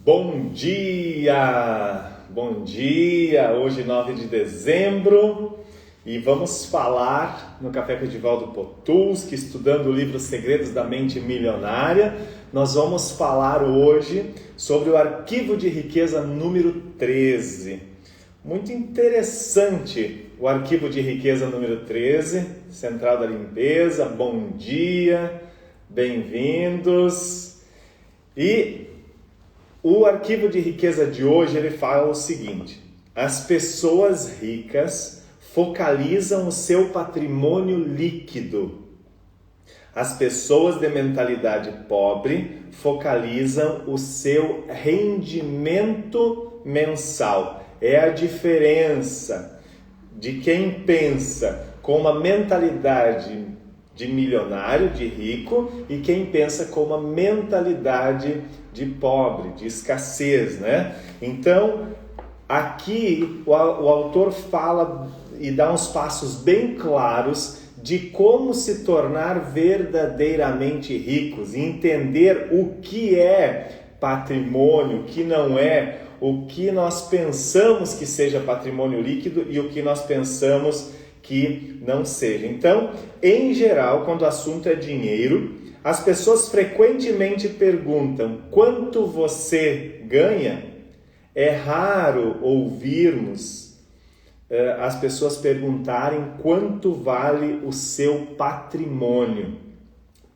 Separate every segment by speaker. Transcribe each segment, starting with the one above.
Speaker 1: Bom dia! Bom dia! Hoje 9 de dezembro e vamos falar no Café com Edivaldo Potulski, estudando o livro Segredos da Mente Milionária. Nós vamos falar hoje sobre o arquivo de riqueza número 13. Muito interessante o arquivo de riqueza número 13, Central da Limpeza. Bom dia, bem-vindos. E o arquivo de riqueza de hoje, ele fala o seguinte: as pessoas ricas focalizam o seu patrimônio líquido. As pessoas de mentalidade pobre focalizam o seu rendimento mensal. É a diferença de quem pensa com uma mentalidade de milionário, de rico, e quem pensa com uma mentalidade de pobre, de escassez, né? Então, aqui o autor fala e dá uns passos bem claros de como se tornar verdadeiramente ricos, e entender o que é patrimônio, o que não é, o que nós pensamos que seja patrimônio líquido e o que nós pensamos que não seja. Então, em geral, quando o assunto é dinheiro, as pessoas frequentemente perguntam: quanto você ganha? É raro ouvirmos as pessoas perguntarem quanto vale o seu patrimônio.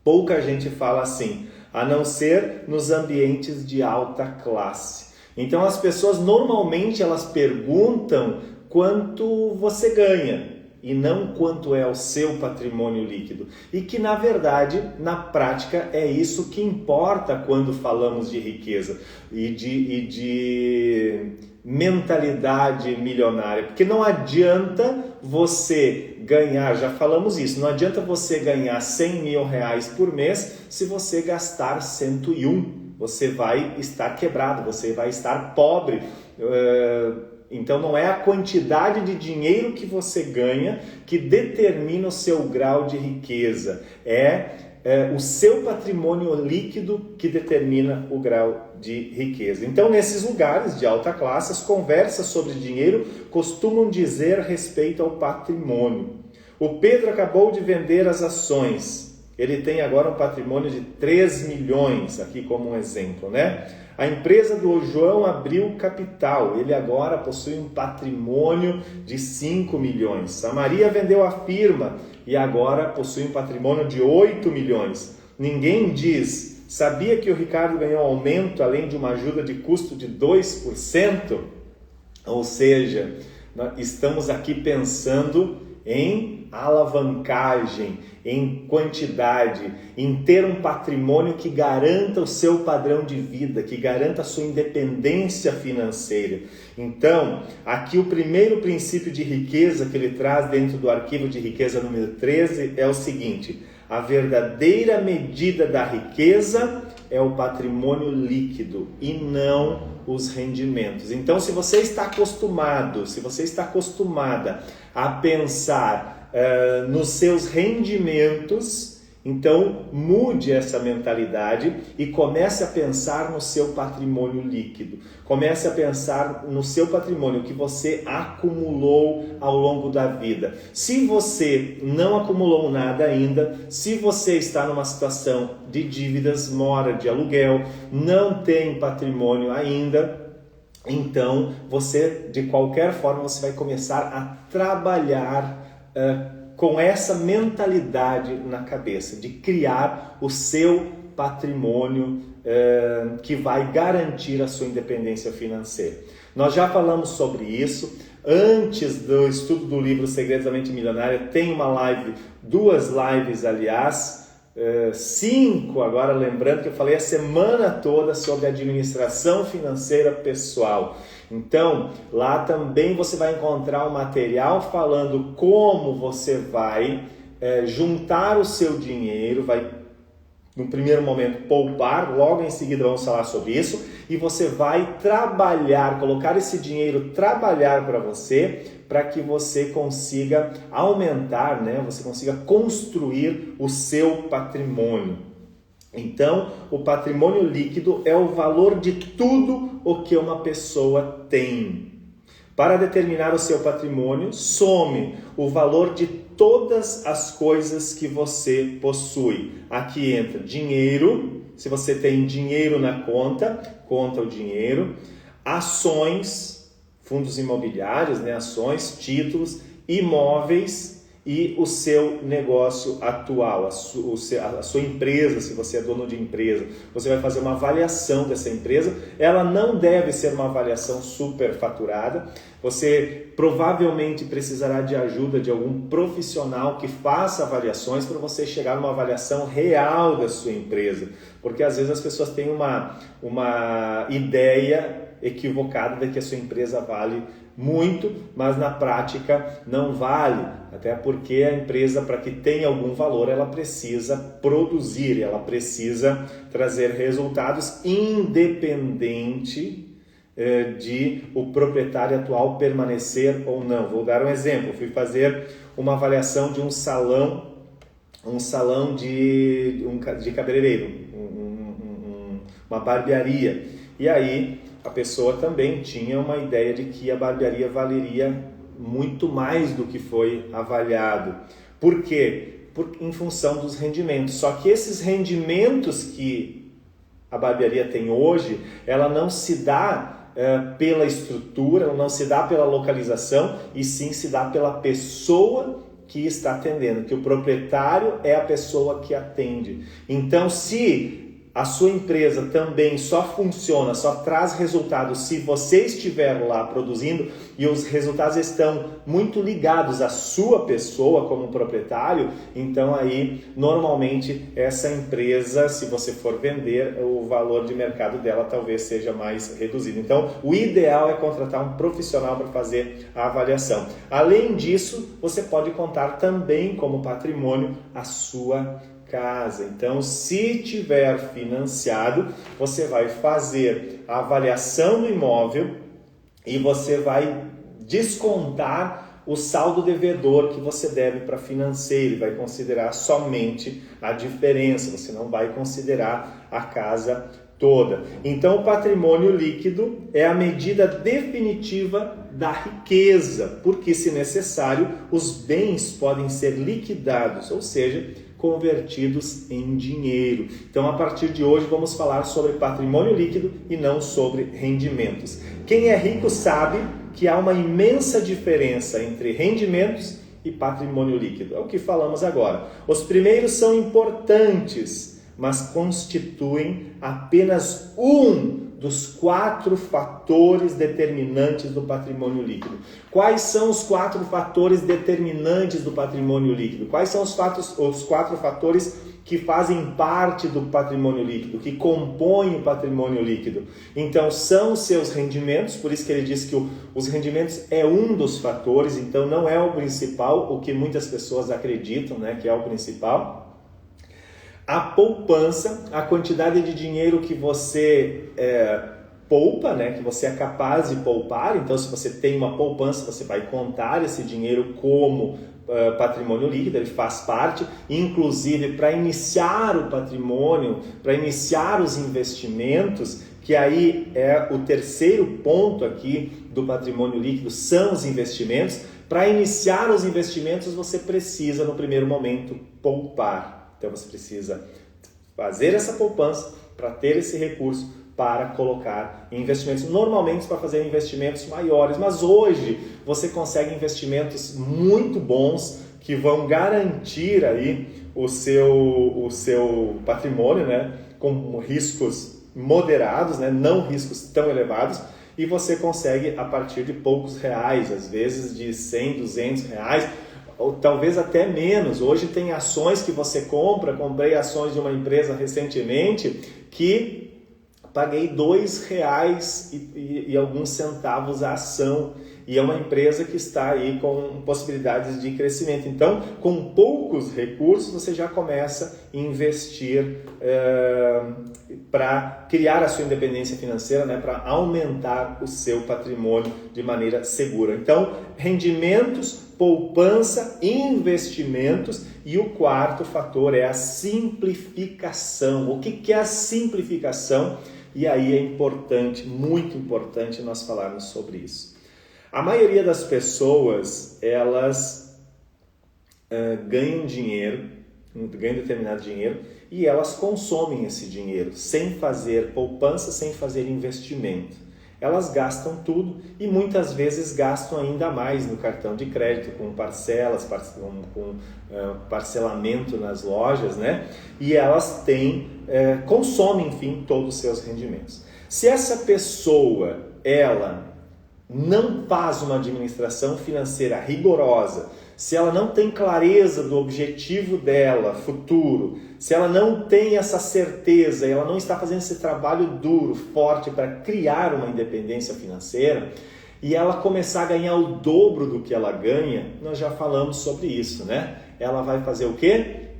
Speaker 1: Pouca gente fala assim, a não ser nos ambientes de alta classe. Então, as pessoas normalmente elas perguntam quanto você ganha, e não quanto é o seu patrimônio líquido. E que, na verdade, na prática, é isso que importa quando falamos de riqueza e de mentalidade milionária. Porque não adianta você ganhar, já falamos isso, não adianta você ganhar 100 mil reais por mês se você gastar 101. Você vai estar quebrado, você vai estar pobre. Então não é a quantidade de dinheiro que você ganha que determina o seu grau de riqueza. É o seu patrimônio líquido que determina o grau de riqueza. Então, nesses lugares de alta classe, as conversas sobre dinheiro costumam dizer respeito ao patrimônio. O Pedro acabou de vender as ações. Ele tem agora um patrimônio de 3 milhões, aqui como um exemplo, né? A empresa do João abriu capital, ele agora possui um patrimônio de 5 milhões. A Maria vendeu a firma e agora possui um patrimônio de 8 milhões. Ninguém diz, sabia que o Ricardo ganhou um aumento além de uma ajuda de custo de 2%? Ou seja, estamos aqui pensando em alavancagem, em quantidade, em ter um patrimônio que garanta o seu padrão de vida, que garanta a sua independência financeira. Então, aqui o primeiro princípio de riqueza que ele traz dentro do arquivo de riqueza número 13 é o seguinte: a verdadeira medida da riqueza é o patrimônio líquido e não os rendimentos. Então, se você está acostumado, se você está acostumada a pensar nos seus rendimentos, então mude essa mentalidade e comece a pensar no seu patrimônio líquido. Comece a pensar no seu patrimônio que você acumulou ao longo da vida. Se você não acumulou nada ainda, se você está numa situação de dívidas, mora de aluguel, não tem patrimônio ainda, então você, de qualquer forma, você vai começar a trabalhar com essa mentalidade na cabeça, de criar o seu patrimônio que vai garantir a sua independência financeira. Nós já falamos sobre isso. Antes do estudo do livro Segredos da Mente Milionária, tem uma live, 2 lives aliás, 5 agora, lembrando que eu falei a semana toda sobre administração financeira pessoal. Então, lá também você vai encontrar um material falando como você vai juntar o seu dinheiro, vai no primeiro momento poupar, logo em seguida vamos falar sobre isso, e você vai trabalhar, colocar esse dinheiro trabalhar para você, para que você consiga aumentar, né? Você consiga construir o seu patrimônio. Então, o patrimônio líquido é o valor de tudo o que uma pessoa tem. Para determinar o seu patrimônio, some o valor de todas as coisas que você possui. Aqui entra dinheiro, se você tem dinheiro na conta, conta o dinheiro, ações, fundos imobiliários, né? Ações, títulos, imóveis e o seu negócio atual, a sua empresa, se você é dono de empresa. Você vai fazer uma avaliação dessa empresa. Ela não deve ser uma avaliação superfaturada. Você provavelmente precisará de ajuda de algum profissional que faça avaliações para você chegar numa avaliação real da sua empresa. Porque às vezes as pessoas têm uma ideia equivocada de que a sua empresa vale muito, mas na prática não vale, até porque a empresa, para que tenha algum valor, ela precisa produzir, ela precisa trazer resultados independente de o proprietário atual permanecer ou não. Vou dar um exemplo, fui fazer uma avaliação de um salão de cabeleireiro, uma barbearia, e aí a pessoa também tinha uma ideia de que a barbearia valeria muito mais do que foi avaliado. Por quê? Em função dos rendimentos. Só que esses rendimentos que a barbearia tem hoje, ela não se dá pela estrutura, ela não se dá pela localização, e sim se dá pela pessoa que está atendendo, que o proprietário é a pessoa que atende. Então, se a sua empresa também só funciona, só traz resultados se você estiver lá produzindo, e os resultados estão muito ligados à sua pessoa como proprietário, então aí normalmente essa empresa, se você for vender, o valor de mercado dela talvez seja mais reduzido. Então o ideal é contratar um profissional para fazer a avaliação. Além disso, você pode contar também como patrimônio a sua casa. Então, se tiver financiado, você vai fazer a avaliação do imóvel e você vai descontar o saldo devedor que você deve para financeiro. Ele vai considerar somente a diferença, você não vai considerar a casa toda. Então, o patrimônio líquido é a medida definitiva da riqueza, porque, se necessário, os bens podem ser liquidados, ou seja, convertidos em dinheiro. Então, a partir de hoje, vamos falar sobre patrimônio líquido e não sobre rendimentos. Quem é rico sabe que há uma imensa diferença entre rendimentos e patrimônio líquido. É o que falamos agora. Os primeiros são importantes, mas constituem apenas um dos 4 fatores determinantes do patrimônio líquido. Quais são os 4 fatores determinantes do patrimônio líquido? Quais são os 4 fatores que fazem parte do patrimônio líquido, que compõem o patrimônio líquido? Então, são os seus rendimentos, por isso que ele diz que os rendimentos é um dos fatores, então não é o principal, o que muitas pessoas acreditam, né, que é o principal. A poupança, a quantidade de dinheiro que você poupa, né, que você é capaz de poupar. Então, se você tem uma poupança, você vai contar esse dinheiro como patrimônio líquido, ele faz parte, inclusive para iniciar o patrimônio, para iniciar os investimentos, que aí é o terceiro ponto aqui do patrimônio líquido, são os investimentos. Para iniciar os investimentos, você precisa, no primeiro momento, poupar. Então você precisa fazer essa poupança para ter esse recurso para colocar em investimentos, normalmente para fazer investimentos maiores, mas hoje você consegue investimentos muito bons que vão garantir aí o seu patrimônio, né, com riscos moderados, né, não riscos tão elevados, e você consegue a partir de poucos reais, às vezes de 100, 200 reais, ou talvez até menos. Hoje tem ações que você compra, comprei ações de uma empresa recentemente que paguei R$2 e alguns centavos a ação, e é uma empresa que está aí com possibilidades de crescimento. Então, com poucos recursos, você já começa a investir para criar a sua independência financeira, né, para aumentar o seu patrimônio de maneira segura. Então, rendimentos, poupança, investimentos, E o quarto fator é a simplificação. O que é a simplificação? E aí é importante, muito importante nós falarmos sobre isso. A maioria das pessoas, elas ganham dinheiro, ganham determinado dinheiro, e elas consomem esse dinheiro sem fazer poupança, sem fazer investimento. Elas gastam tudo e muitas vezes gastam ainda mais no cartão de crédito, com parcelas, com parcelamento nas lojas, né? E elas consomem, enfim, todos os seus rendimentos. Se essa pessoa, ela não faz uma administração financeira rigorosa, se ela não tem clareza do objetivo dela, futuro, se ela não tem essa certeza e ela não está fazendo esse trabalho duro, forte para criar uma independência financeira e ela começar a ganhar o dobro do que ela ganha, nós já falamos sobre isso, né? Ela vai fazer o quê?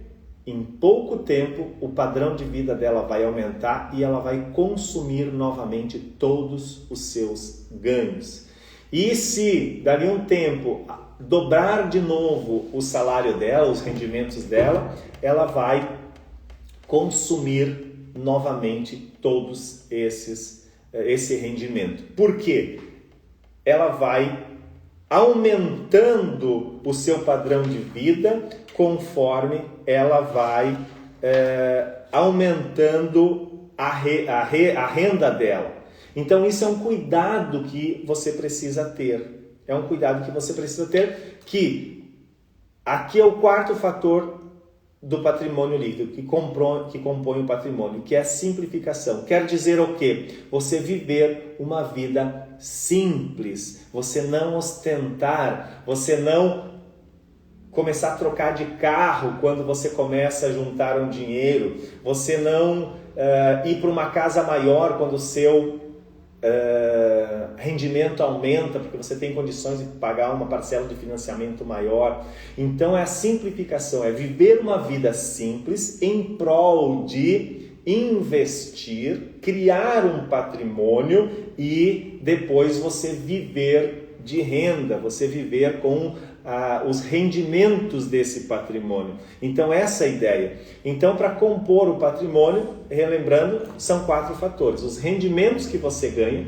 Speaker 1: Em pouco tempo, o padrão de vida dela vai aumentar e ela vai consumir novamente todos os seus ganhos. E se, dali um tempo, dobrar de novo o salário dela, os rendimentos dela, ela vai consumir novamente todos esse rendimento. Por quê? Ela vai aumentando o seu padrão de vida conforme ela vai aumentando a renda dela. Então isso é um cuidado que você precisa ter. É um cuidado que você precisa ter, que aqui é o quarto fator do patrimônio líquido, que compõe o patrimônio, que é a simplificação. Quer dizer o quê? Você viver uma vida simples, você não ostentar, você não começar a trocar de carro quando você começa a juntar um dinheiro, você não ir para uma casa maior quando o seu rendimento aumenta, porque você tem condições de pagar uma parcela de financiamento maior. Então é a simplificação, é viver uma vida simples em prol de investir, criar um patrimônio e depois você viver de renda, você viver com os rendimentos desse patrimônio. Então essa é a ideia. Então, para compor o patrimônio, relembrando, são 4 fatores: os rendimentos que você ganha,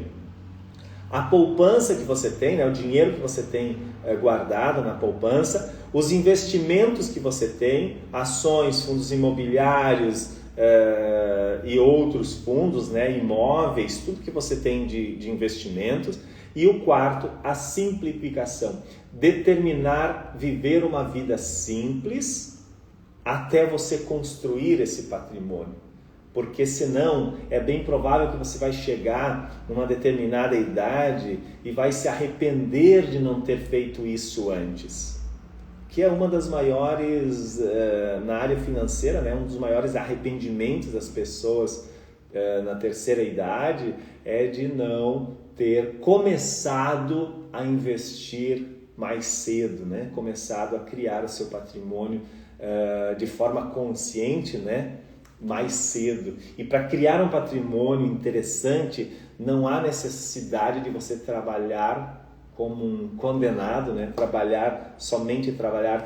Speaker 1: a poupança que você tem, né, o dinheiro que você tem guardado na poupança, os investimentos que você tem, ações, fundos imobiliários e outros fundos, né, imóveis, tudo que você tem de investimentos. E o quarto, a simplificação. Determinar viver uma vida simples até você construir esse patrimônio. Porque senão é bem provável que você vai chegar numa determinada idade e vai se arrepender de não ter feito isso antes. Que é uma das maiores, na área financeira, né, um dos maiores arrependimentos das pessoas na terceira idade é de não ter começado a investir mais cedo, né? Começado a criar o seu patrimônio de forma consciente, né? Mais cedo. E para criar um patrimônio interessante, não há necessidade de você trabalhar como um condenado, né? Somente trabalhar.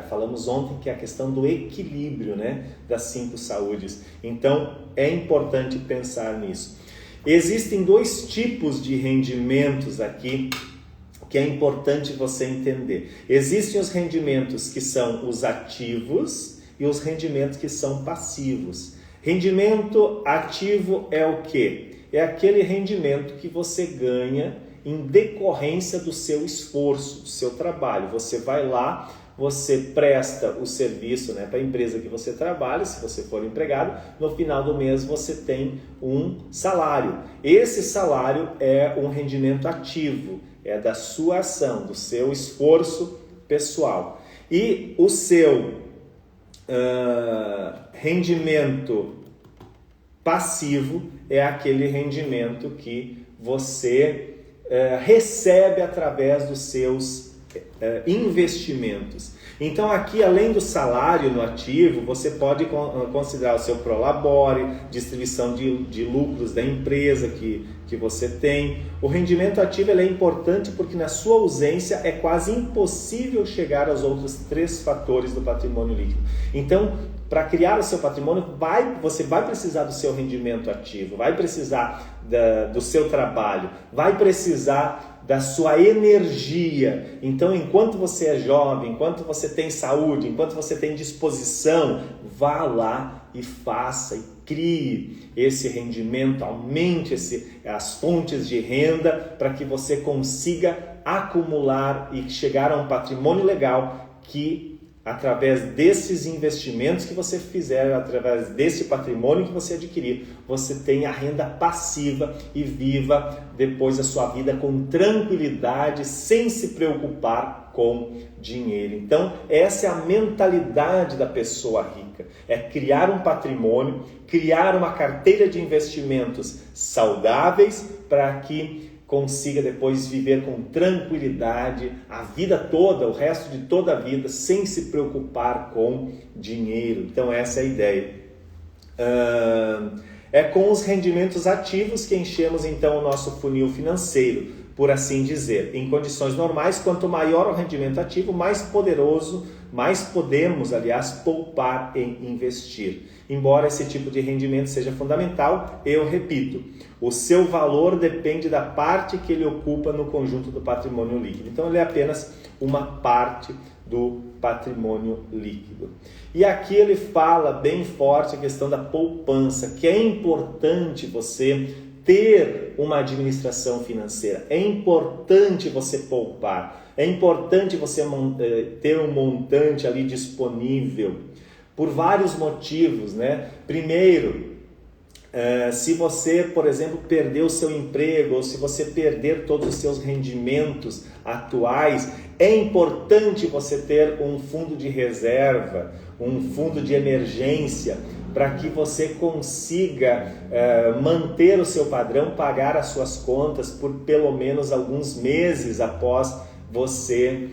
Speaker 1: Falamos ontem que é a questão do equilíbrio, né? Das 5 saúdes. Então, é importante pensar nisso. Existem 2 tipos de rendimentos aqui que é importante você entender. Existem os rendimentos que são os ativos e os rendimentos que são passivos. Rendimento ativo é o quê? É aquele rendimento que você ganha em decorrência do seu esforço, do seu trabalho. Você vai lá, você presta o serviço, né, para a empresa que você trabalha, se você for empregado, no final do mês você tem um salário. Esse salário é um rendimento ativo, é da sua ação, do seu esforço pessoal. E o seu rendimento passivo é aquele rendimento que você recebe através dos seus investimentos. Então aqui, além do salário no ativo, você pode considerar o seu prolabore, distribuição de lucros da empresa que você tem. O rendimento ativo ele é importante porque na sua ausência é quase impossível chegar aos outros 3 fatores do patrimônio líquido. Então, para criar o seu patrimônio, você vai precisar do seu rendimento ativo, vai precisar do seu trabalho, vai precisar da sua energia. Então, enquanto você é jovem, enquanto você tem saúde, enquanto você tem disposição, vá lá e faça e crie esse rendimento, aumente as fontes de renda para que você consiga acumular e chegar a um patrimônio legal que, através desses investimentos que você fizer, através desse patrimônio que você adquirir, você tenha renda passiva e viva depois a sua vida com tranquilidade, sem se preocupar com dinheiro. Então, essa é a mentalidade da pessoa rica, é criar um patrimônio, criar uma carteira de investimentos saudáveis para que consiga depois viver com tranquilidade a vida toda, o resto de toda a vida, sem se preocupar com dinheiro. Então essa é a ideia. É com os rendimentos ativos que enchemos então o nosso funil financeiro, por assim dizer. Em condições normais, quanto maior o rendimento ativo, mais poderoso, mais podemos, aliás, poupar e investir. Embora esse tipo de rendimento seja fundamental, eu repito, o seu valor depende da parte que ele ocupa no conjunto do patrimônio líquido. Então, ele é apenas uma parte do patrimônio líquido. E aqui ele fala bem forte a questão da poupança, que é importante você ter uma administração financeira, é importante você poupar, é importante você ter um montante ali disponível, por vários motivos, né? Primeiro, se você, por exemplo, perder o seu emprego ou se você perder todos os seus rendimentos atuais, é importante você ter um fundo de reserva, um fundo de emergência, para que você consiga manter o seu padrão, pagar as suas contas por pelo menos alguns meses após você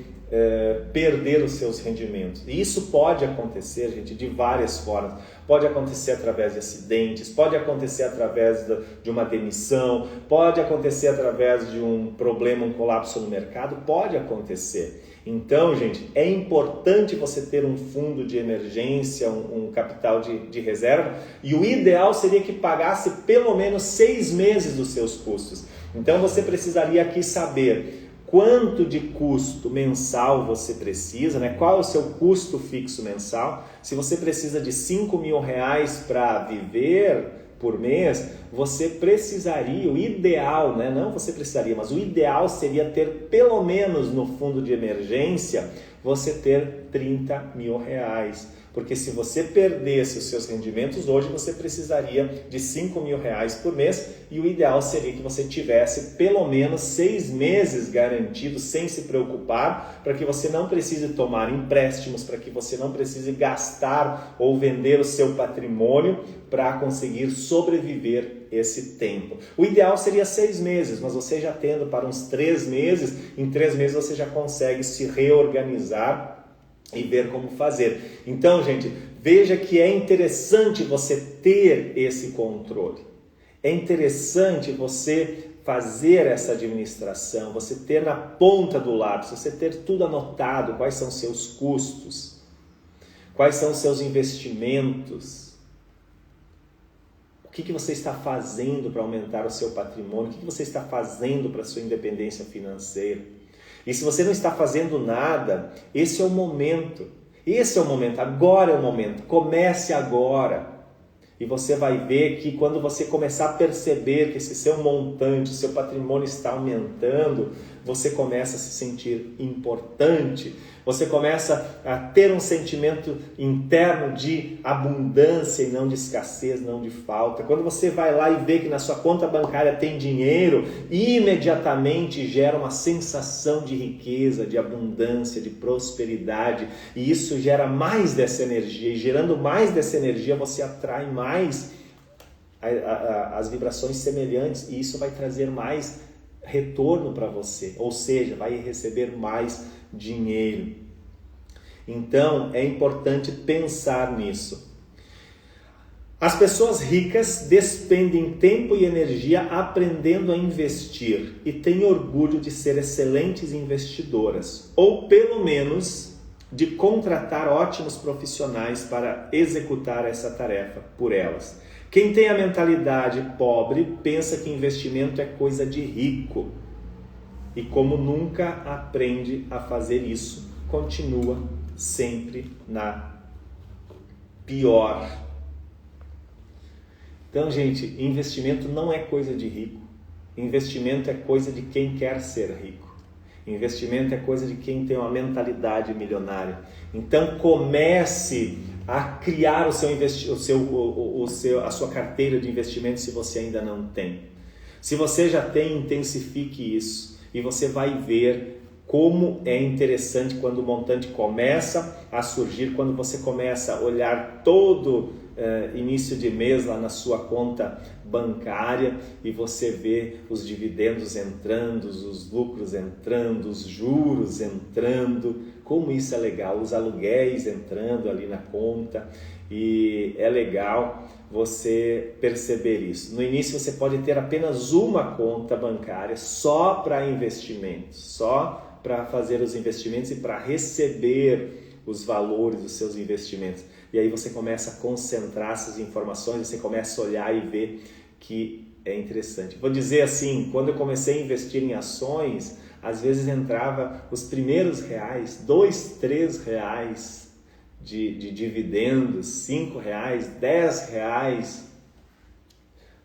Speaker 1: perder os seus rendimentos. E isso pode acontecer, gente, de várias formas. Pode acontecer através de acidentes, pode acontecer através de uma demissão, pode acontecer através de um problema, um colapso no mercado, pode acontecer. Então, gente, é importante você ter um fundo de emergência, um capital de reserva, e o ideal seria que pagasse pelo menos 6 meses dos seus custos. Então, você precisaria aqui saber quanto de custo mensal você precisa, né? Qual é o seu custo fixo mensal. Se você precisa de R$5.000 para viver por mês, você precisaria, o ideal, né? Não você precisaria, mas o ideal seria ter pelo menos no fundo de emergência, você ter R$30.000. Porque se você perdesse os seus rendimentos hoje, você precisaria de R$5.000 por mês e o ideal seria que você tivesse pelo menos 6 meses garantidos sem se preocupar, para que você não precise tomar empréstimos, para que você não precise gastar ou vender o seu patrimônio para conseguir sobreviver esse tempo. O ideal seria 6 meses, mas você já tendo para uns 3 meses, em 3 meses você já consegue se reorganizar e ver como fazer. Então, gente, veja que é interessante você ter esse controle. É interessante você fazer essa administração, você ter na ponta do lápis, você ter tudo anotado, quais são os seus custos, quais são os seus investimentos, o que você está fazendo para aumentar o seu patrimônio, o que você está fazendo para a sua independência financeira. E se você não está fazendo nada, esse é o momento. Esse é o momento, agora é o momento. Comece agora. E você vai ver que quando você começar a perceber que esse seu montante, seu patrimônio está aumentando, você começa a se sentir importante. Você começa a ter um sentimento interno de abundância e não de escassez, não de falta. Quando você vai lá e vê que na sua conta bancária tem dinheiro, imediatamente gera uma sensação de riqueza, de abundância, de prosperidade. E isso gera mais dessa energia. E gerando mais dessa energia, você atrai mais as vibrações semelhantes. E isso vai trazer mais retorno para você. Ou seja, vai receber mais dinheiro. Então, é importante pensar nisso. As pessoas ricas despendem tempo e energia aprendendo a investir e têm orgulho de ser excelentes investidoras, ou pelo menos de contratar ótimos profissionais para executar essa tarefa por elas. Quem tem a mentalidade pobre pensa que investimento é coisa de rico e, como nunca aprende a fazer isso, continua sempre na pior. Então, gente, investimento não é coisa de rico. Investimento é coisa de quem quer ser rico. Investimento é coisa de quem tem uma mentalidade milionária. Então, comece a criar a sua carteira de investimento se você ainda não tem. Se você já tem, intensifique isso e você vai ver como é interessante quando o montante começa a surgir, quando você começa a olhar todo início de mês lá na sua conta bancária e você vê os dividendos entrando, os lucros entrando, os juros entrando, como isso é legal, os aluguéis entrando ali na conta, e é legal você perceber isso. No início você pode ter apenas uma conta bancária só para investimentos, só para fazer os investimentos e para receber os valores dos seus investimentos. E aí você começa a concentrar essas informações, você começa a olhar e ver que é interessante. Vou dizer assim, quando eu comecei a investir em ações, às vezes entrava os primeiros reais, 2, 3 reais de dividendos, 5 reais, 10 reais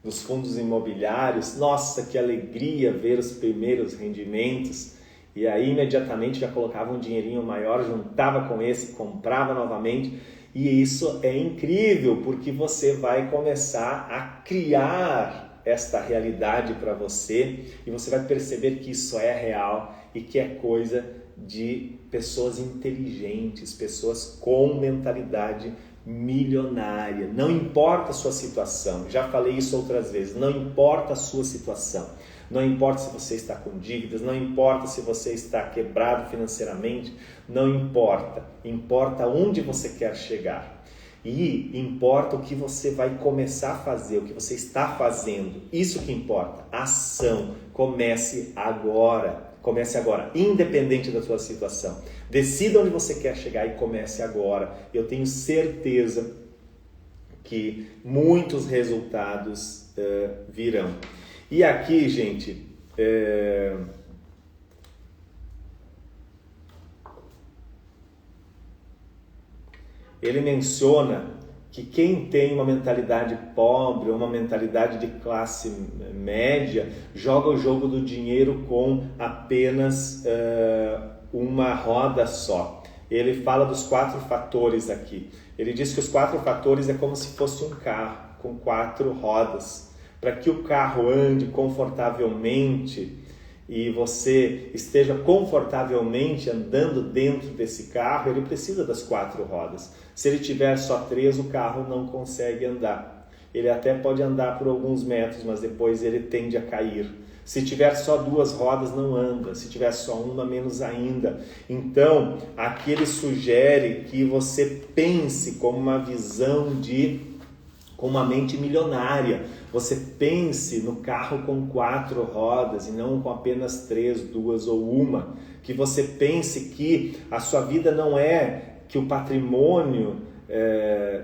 Speaker 1: dos fundos imobiliários. Nossa, que alegria ver os primeiros rendimentos. E aí imediatamente já colocava um dinheirinho maior, juntava com esse, comprava novamente. E isso é incrível, porque você vai começar a criar esta realidade para você e você vai perceber que isso é real e que é coisa de pessoas inteligentes, pessoas com mentalidade milionária. Não importa a sua situação, já falei isso outras vezes, não importa a sua situação. Não importa se você está com dívidas, não importa se você está quebrado financeiramente, não importa. Importa onde você quer chegar. E importa o que você vai começar a fazer, o que você está fazendo. Isso que importa. Ação. Comece agora. Comece agora, independente da sua situação. Decida onde você quer chegar e comece agora. Eu tenho certeza que muitos resultados virão. E aqui, gente, ele menciona que quem tem uma mentalidade pobre, uma mentalidade de classe média, joga o jogo do dinheiro com apenas uma roda só. Ele fala dos 4 fatores aqui. Ele diz que os 4 fatores é como se fosse um carro com 4 rodas. Para que o carro ande confortavelmente e você esteja confortavelmente andando dentro desse carro, ele precisa das 4 rodas. Se ele tiver só 3, o carro não consegue andar. Ele até pode andar por alguns metros, mas depois ele tende a cair. Se tiver só 2 rodas, não anda. Se tiver só uma, menos ainda. Então, aqui ele sugere que você pense com uma visão com uma mente milionária. Você pense no carro com 4 rodas e não com apenas 3, 2 ou 1. Que você pense que a sua vida não é, que o patrimônio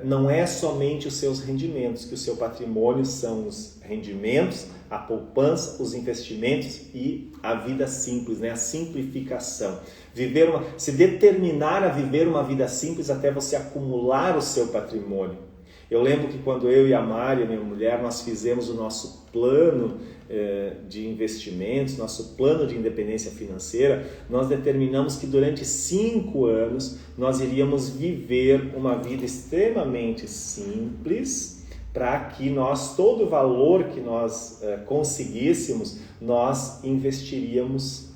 Speaker 1: não é somente os seus rendimentos, que o seu patrimônio são os rendimentos, a poupança, os investimentos e a vida simples, né? A simplificação. Se determinar a viver uma vida simples até você acumular o seu patrimônio. Eu lembro que quando eu e a Mari, minha mulher, nós fizemos o nosso plano de investimentos, nosso plano de independência financeira, nós determinamos que durante 5 anos nós iríamos viver uma vida extremamente simples, para que todo o valor que nós conseguíssemos, nós investiríamos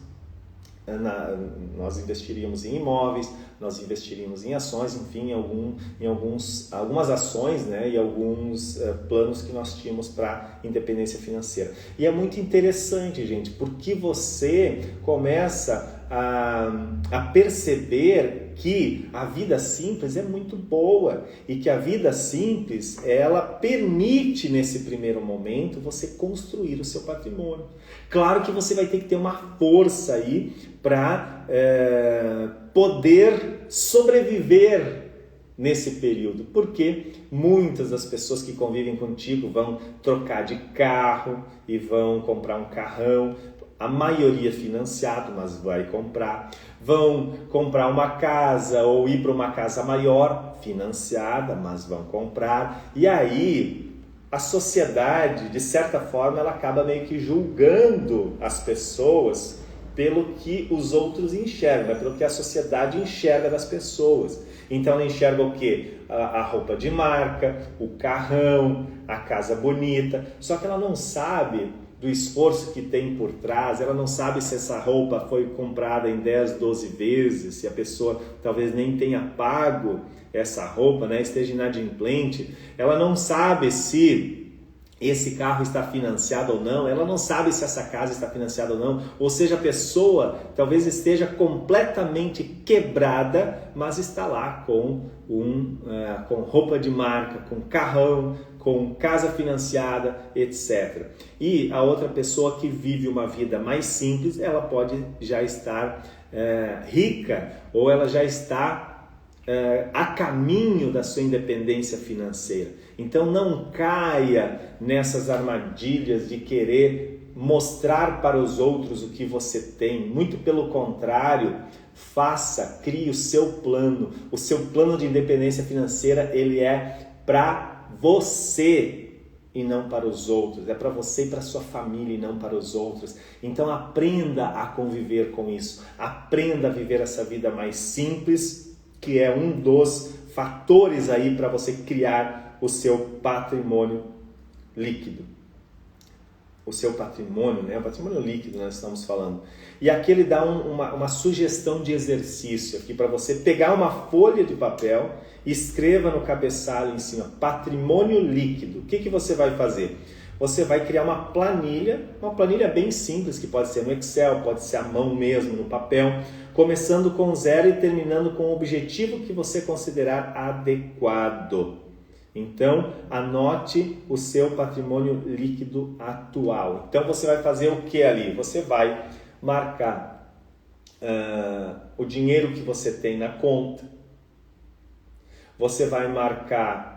Speaker 1: em imóveis, nós investiríamos em ações, enfim, algumas ações, né, e alguns planos que nós tínhamos para independência financeira. E é muito interessante, gente, porque você começa a perceber que a vida simples é muito boa e que a vida simples, ela permite nesse primeiro momento você construir o seu patrimônio. Claro que você vai ter que ter uma força aí para poder sobreviver nesse período, porque muitas das pessoas que convivem contigo vão trocar de carro e vão comprar um carrão, a maioria financiado, mas vai comprar, vão comprar uma casa ou ir para uma casa maior, financiada, mas vão comprar, e aí a sociedade, de certa forma, ela acaba meio que julgando as pessoas pelo que os outros enxergam, pelo que a sociedade enxerga das pessoas. Então ela enxerga o quê? A roupa de marca, o carrão, a casa bonita, só que ela não sabe do esforço que tem por trás, ela não sabe se essa roupa foi comprada em 10, 12 vezes, se a pessoa talvez nem tenha pago essa roupa, né, esteja inadimplente, ela não sabe se esse carro está financiado ou não, ela não sabe se essa casa está financiada ou não, ou seja, a pessoa talvez esteja completamente quebrada, mas está lá com roupa de marca, com carrão, com casa financiada, etc. E a outra pessoa que vive uma vida mais simples, ela pode já estar rica, ou ela já está a caminho da sua independência financeira. Então não caia nessas armadilhas de querer mostrar para os outros o que você tem. Muito pelo contrário, crie o seu plano. O seu plano de independência financeira, ele é para você e não para os outros. É para você e para sua família e não para os outros. Então aprenda a conviver com isso. Aprenda a viver essa vida mais simples, que é um dos fatores aí para você criar o seu patrimônio líquido. O seu patrimônio, né? O patrimônio líquido nós estamos falando. E aqui ele dá uma sugestão de exercício aqui para você pegar uma folha de papel e escreva no cabeçalho em cima, patrimônio líquido. O que você vai fazer? Você vai criar uma planilha bem simples, que pode ser no Excel, pode ser à mão mesmo, no papel, começando com 0 e terminando com o objetivo que você considerar adequado. Então, anote o seu patrimônio líquido atual. Então, você vai fazer o que ali? Você vai marcar o dinheiro que você tem na conta, você vai marcar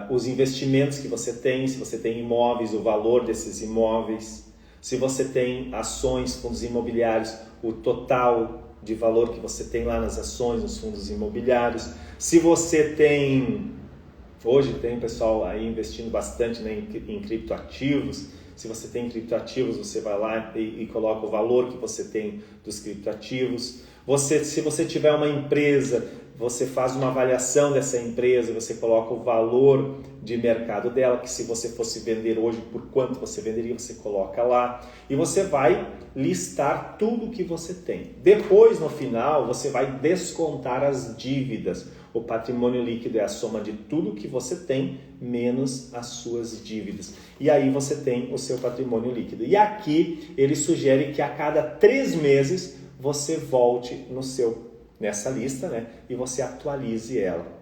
Speaker 1: os investimentos que você tem, se você tem imóveis, o valor desses imóveis, se você tem ações, fundos imobiliários, o total de valor que você tem lá nas ações, nos fundos imobiliários, se você tem, hoje tem pessoal aí investindo bastante, né, em criptoativos, se você tem criptoativos, você vai lá e coloca o valor que você tem dos criptoativos. Se você tiver uma empresa, você faz uma avaliação dessa empresa, você coloca o valor de mercado dela, que se você fosse vender hoje, por quanto você venderia, você coloca lá. E você vai listar tudo que você tem. Depois, no final, você vai descontar as dívidas. O patrimônio líquido é a soma de tudo que você tem, menos as suas dívidas. E aí você tem o seu patrimônio líquido. E aqui ele sugere que a cada 3 meses você volte nessa lista, né? E você atualize ela.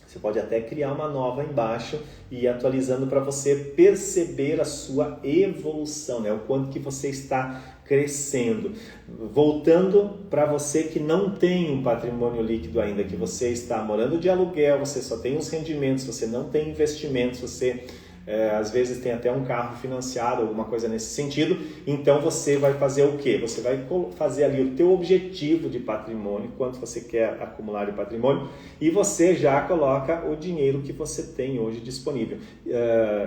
Speaker 1: Você pode até criar uma nova embaixo e ir atualizando para você perceber a sua evolução, né? O quanto que você está crescendo. Voltando para você que não tem um patrimônio líquido ainda, que você está morando de aluguel, você só tem os rendimentos, você não tem investimentos, você às vezes tem até um carro financiado, alguma coisa nesse sentido, então você vai fazer o quê? Você vai fazer ali o teu objetivo de patrimônio, quanto você quer acumular de patrimônio, e você já coloca o dinheiro que você tem hoje disponível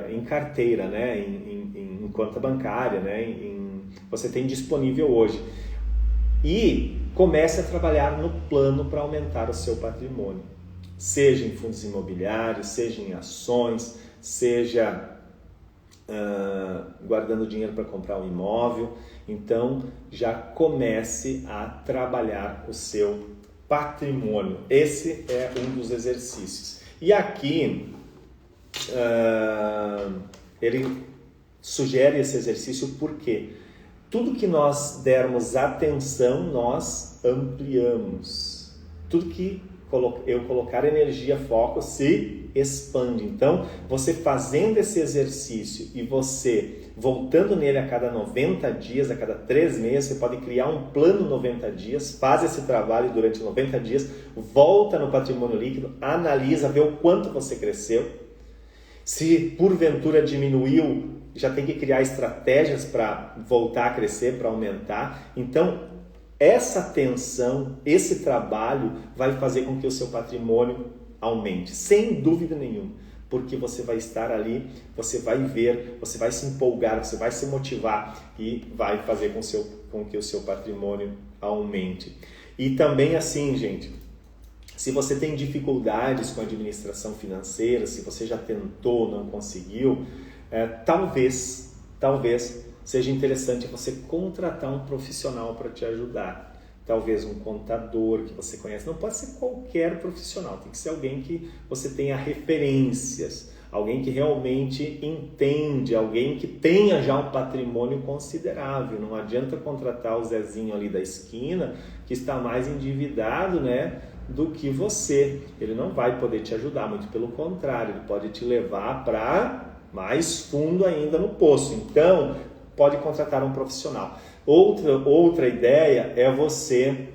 Speaker 1: em carteira, né? em conta bancária, né? Você tem disponível hoje. E comece a trabalhar no plano para aumentar o seu patrimônio, seja em fundos imobiliários, seja em ações, seja guardando dinheiro para comprar um imóvel. Então já comece a trabalhar o seu patrimônio. Esse é um dos exercícios. E aqui ele sugere esse exercício porque tudo que nós dermos atenção, nós ampliamos. Tudo que eu colocar energia, foco, se expande. Então, você fazendo esse exercício e você voltando nele a cada 90 dias, a cada 3 meses, você pode criar um plano 90 dias, faz esse trabalho durante 90 dias, volta no patrimônio líquido, analisa, vê o quanto você cresceu. Se porventura diminuiu, já tem que criar estratégias para voltar a crescer, para aumentar. Então, essa atenção, esse trabalho vai fazer com que o seu patrimônio aumente, sem dúvida nenhuma, porque você vai estar ali, você vai ver, você vai se empolgar, você vai se motivar e vai fazer com que o seu patrimônio aumente. E também assim, gente, se você tem dificuldades com a administração financeira, se você já tentou, não conseguiu, talvez seja interessante você contratar um profissional para te ajudar. Talvez um contador que você conhece. Não pode ser qualquer profissional, tem que ser alguém que você tenha referências, alguém que realmente entende, alguém que tenha já um patrimônio considerável. Não adianta contratar o Zezinho ali da esquina, que está mais endividado, né, do que você. Ele não vai poder te ajudar, muito pelo contrário, ele pode te levar para mais fundo ainda no poço. Então, pode contratar um profissional. Outra ideia é você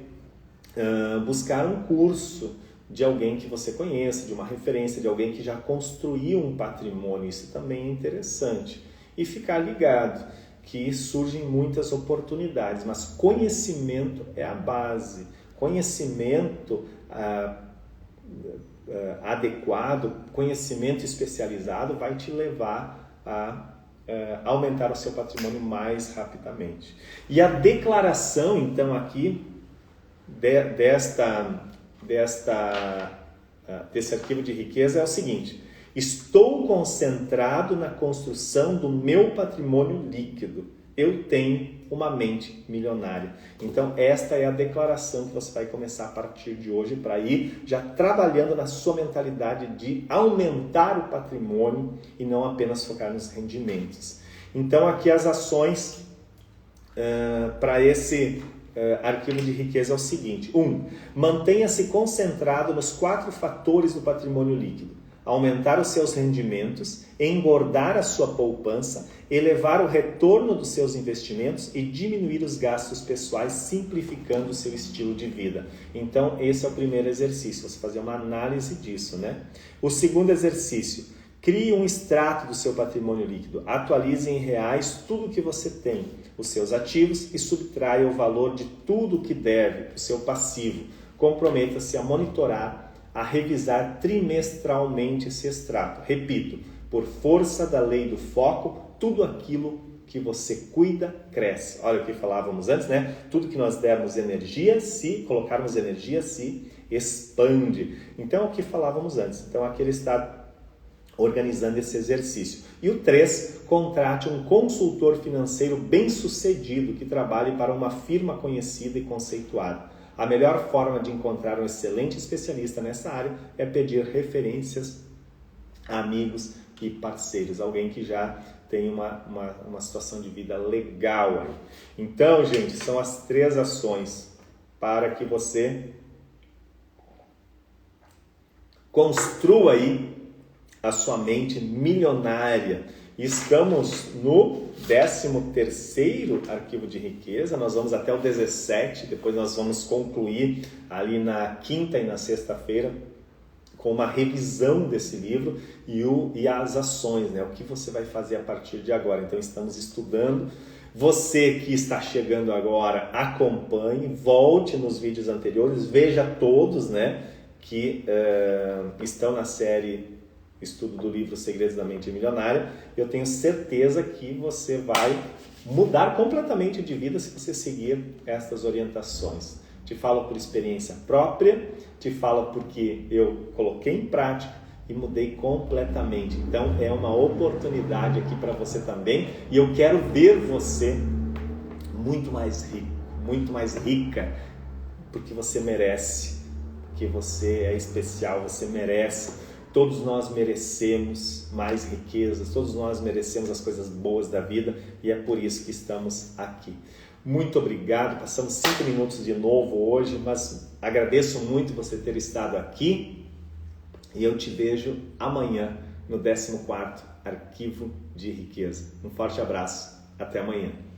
Speaker 1: buscar um curso de alguém que você conheça, de uma referência, de alguém que já construiu um patrimônio. Isso também é interessante. E ficar ligado que surgem muitas oportunidades, mas conhecimento é a base. Conhecimento adequado, conhecimento especializado vai te levar a aumentar o seu patrimônio mais rapidamente. E a declaração, então, aqui desse arquivo de riqueza é o seguinte: estou concentrado na construção do meu patrimônio líquido. Eu tenho uma mente milionária. Então, esta é a declaração que você vai começar a partir de hoje para ir já trabalhando na sua mentalidade de aumentar o patrimônio e não apenas focar nos rendimentos. Então, aqui as ações para esse arquivo de riqueza é o seguinte: 1. Mantenha-se concentrado nos 4 fatores do patrimônio líquido. Aumentar os seus rendimentos, engordar a sua poupança, elevar o retorno dos seus investimentos e diminuir os gastos pessoais, simplificando o seu estilo de vida. Então, esse é o primeiro exercício, você fazer uma análise disso, né? O segundo exercício: crie um extrato do seu patrimônio líquido. Atualize em reais tudo que você tem, os seus ativos, e subtraia o valor de tudo que deve, o seu passivo. Comprometa-se a monitorar, a revisar trimestralmente esse extrato. Repito, por força da lei do foco, tudo aquilo que você cuida, cresce. Olha o que falávamos antes, né? Tudo que nós dermos energia, se colocarmos energia, se expande. Então, é o que falávamos antes. Então, aqui ele está organizando esse exercício. E o 3, contrate um consultor financeiro bem-sucedido que trabalhe para uma firma conhecida e conceituada. A melhor forma de encontrar um excelente especialista nessa área é pedir referências a amigos e parceiros, alguém que já tem uma situação de vida legal aí. Então, gente, são as 3 ações para que você construa aí a sua mente milionária. Estamos no 13º arquivo de riqueza, nós vamos até o 17, depois nós vamos concluir ali na quinta e na sexta-feira com uma revisão desse livro e as ações, né? O que você vai fazer a partir de agora. Então estamos estudando. Você que está chegando agora, acompanhe, volte nos vídeos anteriores, veja todos, né, que estão na série Estudo do livro Segredos da Mente Milionária. Eu tenho certeza que você vai mudar completamente de vida se você seguir estas orientações. Te falo por experiência própria, te falo porque eu coloquei em prática e mudei completamente. Então é uma oportunidade aqui para você também, e eu quero ver você muito mais rico, muito mais rica, porque você merece. porque você é especial, você merece. Todos nós merecemos mais riquezas, todos nós merecemos as coisas boas da vida e é por isso que estamos aqui. Muito obrigado, passamos 5 minutos de novo hoje, mas agradeço muito você ter estado aqui e eu te vejo amanhã no 14º Arquivo de Riqueza. Um forte abraço, até amanhã.